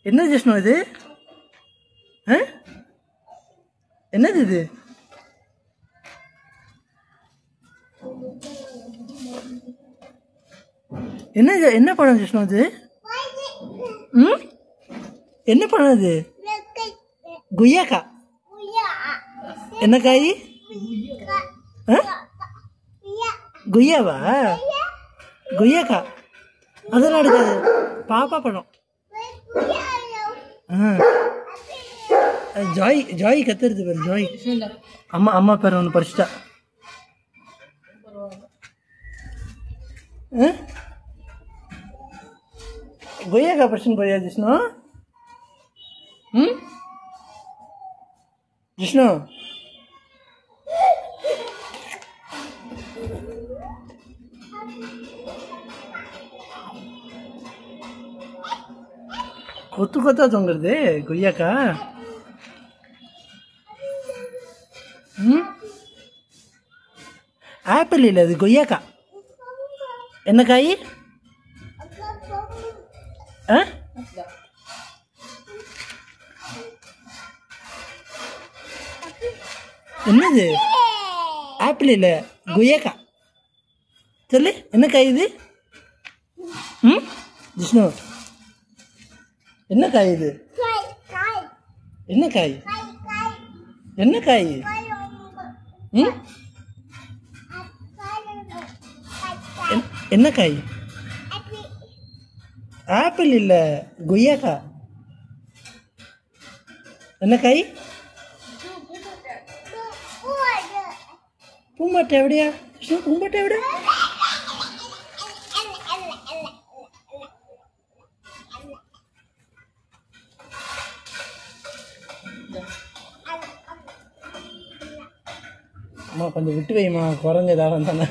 என்ன ஜிஷ்ணு இது? என்னது இது? என்ன பழம் ஜிஷ்ணு இது? என்ன பழம் இது? குய்யாக்கா. என்ன காய்? குய்யாவா? குய்யாக்கா அதெல்லாம் எடுக்காது, பாப்பா பழம். ஜாய் ஜாய் கத்துறது பேர் ஜாய். அம்மா அம்மா பேர் ஒன்று பறிச்சிட்டா. கொய்யாக்கா பறிச்சுன்னு போயா ஜிஷ்ணு? ஜிஷ்ணு கொத்து கொத்தா தொங்குறது கொய்யாக்கா. ஆப்பிள் இல்லை, அது கொய்யாக்கா. என்ன காய்? என்னது? ஆப்பிள் இல்லை, கொய்யாக்கா. சொல்லு, என்ன காய் இது? ஜிஷ்ணு என்ன காய் இது? என்ன காய்? என்ன காய்? என்ன காய்? ஆப்பிள் இல்ல, கொய்யாக்கா. என்ன காய்? பூம்பாட்டை எവിടെയാ? பூம்பாட்டை எവിടെ? அம்மா கொஞ்சம் விட்டு வைமா, குறைஞ்ச ஏதாவது தானே.